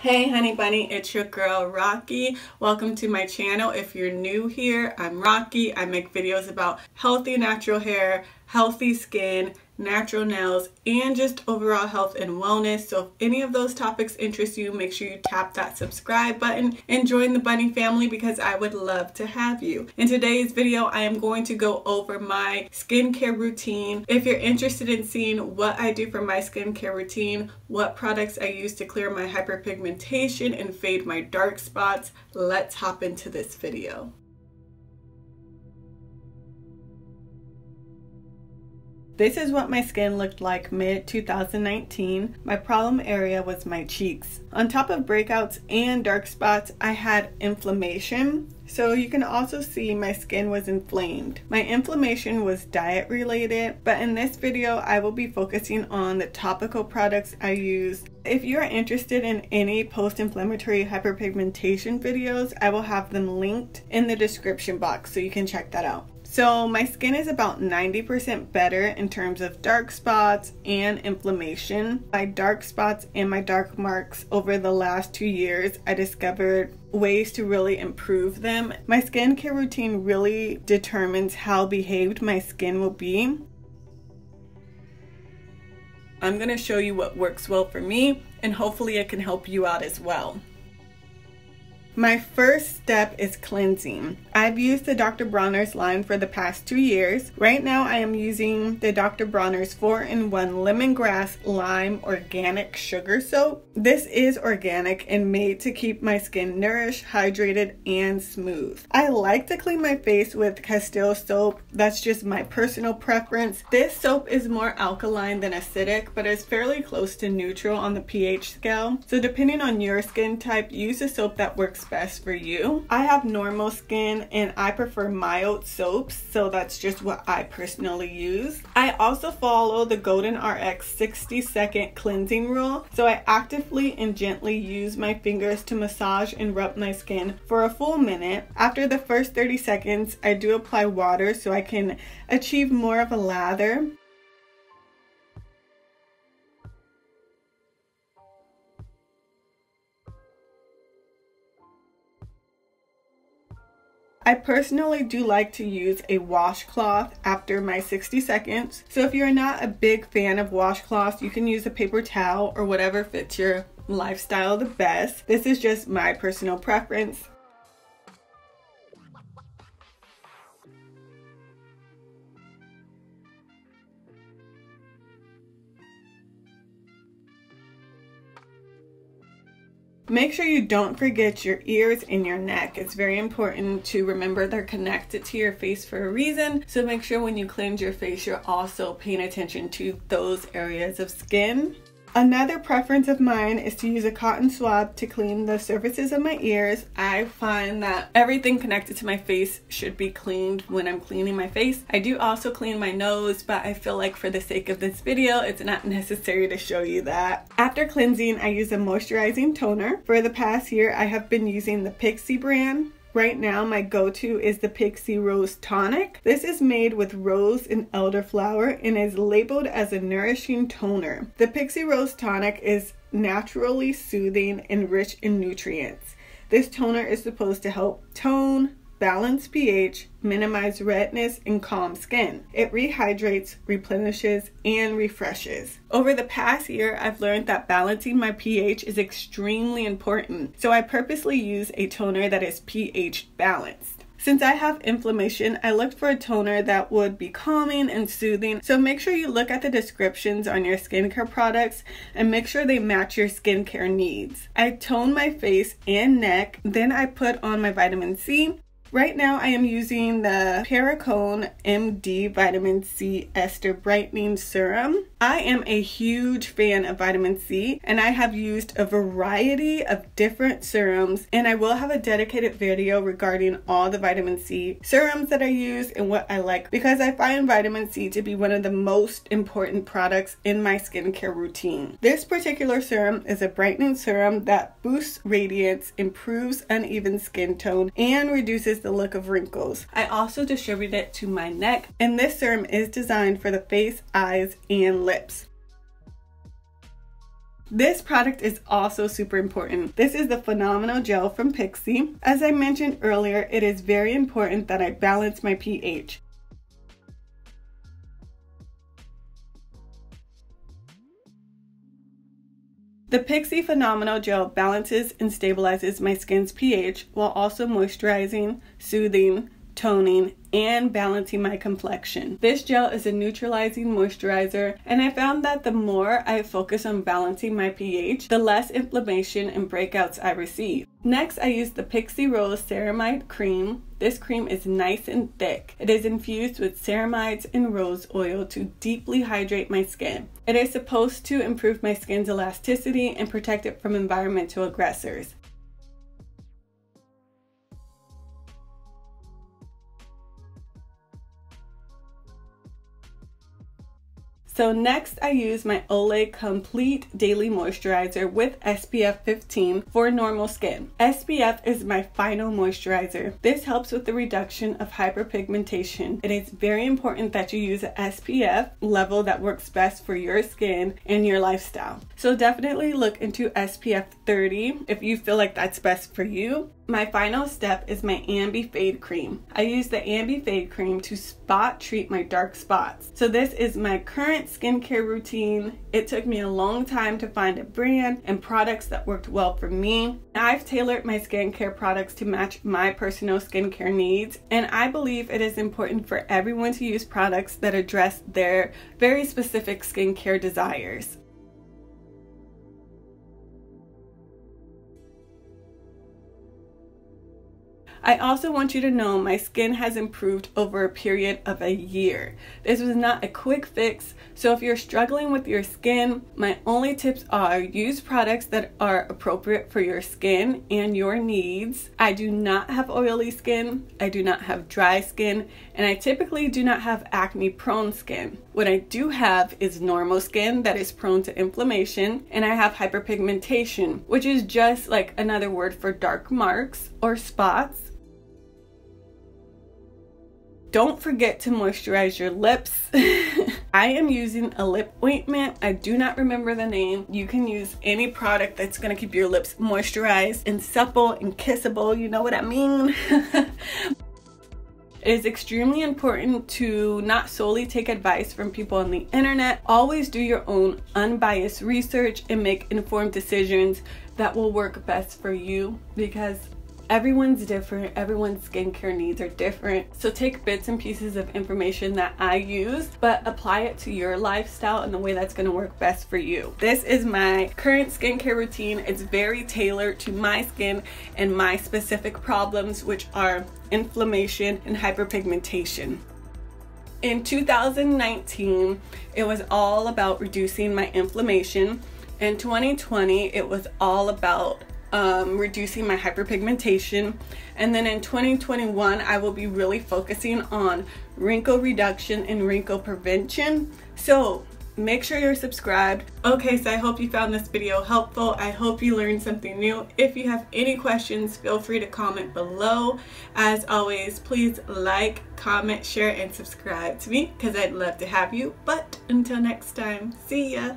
Hey honey bunny, it's your girl Rocky. Welcome to my channel. If you're new here, I'm Rocky. I make videos about healthy natural hair, healthy skin, natural nails, and just overall health and wellness. So if any of those topics interest you, make sure you tap that subscribe button and join the bunny family because I would love to have you. In today's video, I am going to go over my skincare routine. If you're interested in seeing what I do for my skincare routine, what products I use to clear my hyperpigmentation and fade my dark spots, let's hop into this video. This is what my skin looked like mid-2019. My problem area was my cheeks. On top of breakouts and dark spots, I had inflammation. So you can also see my skin was inflamed. My inflammation was diet related, but in this video, I will be focusing on the topical products I use. If you are interested in any post-inflammatory hyperpigmentation videos, I will have them linked in the description box so you can check that out. So my skin is about 90% better in terms of dark spots and inflammation. My dark spots and my dark marks over the last 2 years, I discovered ways to really improve them. My skincare routine really determines how behaved my skin will be. I'm going to show you what works well for me, and hopefully it can help you out as well. My first step is cleansing. I've used the Dr. Bronners line for the past 2 years. Right now I am using the Dr. Bronners 4-in-1 Lemongrass Lime Organic Sugar Soap. This is organic and made to keep my skin nourished, hydrated, and smooth. I like to clean my face with Castile soap. That's just my personal preference. This soap is more alkaline than acidic, but is fairly close to neutral on the pH scale. So depending on your skin type, use a soap that works best for you. I have normal skin and I prefer mild soaps, so that's just what I personally use. I also follow the Golden RX 60-second cleansing rule, so I actively and gently use my fingers to massage and rub my skin for a full minute. After the first 30 seconds, I do apply water so I can achieve more of a lather. I personally do like to use a washcloth after my 60 seconds. So if you're not a big fan of washcloths, you can use a paper towel or whatever fits your lifestyle the best. This is just my personal preference. Make sure you don't forget your ears and your neck. It's very important to remember they're connected to your face for a reason. So make sure when you cleanse your face, you're also paying attention to those areas of skin. Another preference of mine is to use a cotton swab to clean the surfaces of my ears. I find that everything connected to my face should be cleaned when I'm cleaning my face. I do also clean my nose, but I feel like for the sake of this video, it's not necessary to show you that. After cleansing, I use a moisturizing toner. For the past year, I have been using the Pixi brand. Right now, my go-to is the Pixie Rose Tonic. This is made with rose and elderflower and is labeled as a nourishing toner. The Pixie Rose Tonic is naturally soothing and rich in nutrients. This toner is supposed to help tone, balance pH, minimize redness, and calm skin. It rehydrates, replenishes, and refreshes. Over the past year, I've learned that balancing my pH is extremely important, so I purposely use a toner that is pH balanced. Since I have inflammation, I looked for a toner that would be calming and soothing, so make sure you look at the descriptions on your skincare products and make sure they match your skincare needs. I tone my face and neck, then I put on my vitamin C. Right now I am using the Perricone MD Vitamin C Ester Brightening Serum. I am a huge fan of vitamin C and I have used a variety of different serums, and I will have a dedicated video regarding all the vitamin C serums that I use and what I like, because I find vitamin C to be one of the most important products in my skincare routine. This particular serum is a brightening serum that boosts radiance, improves uneven skin tone, and reduces the look of wrinkles. I also distribute it to my neck, and this serum is designed for the face, eyes, and lips. This product is also super important. This is the Phenomenal Gel from Pixie. As I mentioned earlier, it is very important that I balance my pH. The Pixi Phenomenal Gel balances and stabilizes my skin's pH while also moisturizing, soothing, toning, and balancing my complexion. This gel is a neutralizing moisturizer, and I found that the more I focus on balancing my pH, the less inflammation and breakouts I receive. Next, I use the Pixi Rose Ceramide Cream. This cream is nice and thick. It is infused with ceramides and rose oil to deeply hydrate my skin. It is supposed to improve my skin's elasticity and protect it from environmental aggressors. So next I use my Olay Complete Daily Moisturizer with SPF 15 for normal skin. SPF is my final moisturizer. This helps with the reduction of hyperpigmentation. It is very important that you use an SPF level that works best for your skin and your lifestyle. So definitely look into SPF 30 if you feel like that's best for you. My final step is my Ambi Fade Cream. I use the Ambi Fade Cream to spot treat my dark spots. So this is my current skincare routine. It took me a long time to find a brand and products that worked well for me. I've tailored my skincare products to match my personal skincare needs, and I believe it is important for everyone to use products that address their very specific skincare desires. I also want you to know my skin has improved over a period of a year. This was not a quick fix, so if you're struggling with your skin, my only tips are use products that are appropriate for your skin and your needs. I do not have oily skin, I do not have dry skin, and I typically do not have acne prone skin. What I do have is normal skin that is prone to inflammation, and I have hyperpigmentation, which is just like another word for dark marks or spots. Don't forget to moisturize your lips. I am using a lip ointment. I do not remember the name. You can use any product that's gonna keep your lips moisturized and supple and kissable. You know what I mean? It is extremely important to not solely take advice from people on the internet. Always do your own unbiased research and make informed decisions that will work best for you, because everyone's different, everyone's skincare needs are different. So take bits and pieces of information that I use, but apply it to your lifestyle in the way that's going to work best for you. This is my current skincare routine. It's very tailored to my skin and my specific problems, which are inflammation and hyperpigmentation. In 2019, it was all about reducing my inflammation. In 2020, it was all about reducing my hyperpigmentation, and then in 2021 I will be really focusing on wrinkle reduction and wrinkle prevention. So make sure you're subscribed. Okay, so I hope you found this video helpful. I hope you learned something new. If you have any questions, feel free to comment below. As always, please like, comment, share, and subscribe to me because I'd love to have you. But until next time, see ya.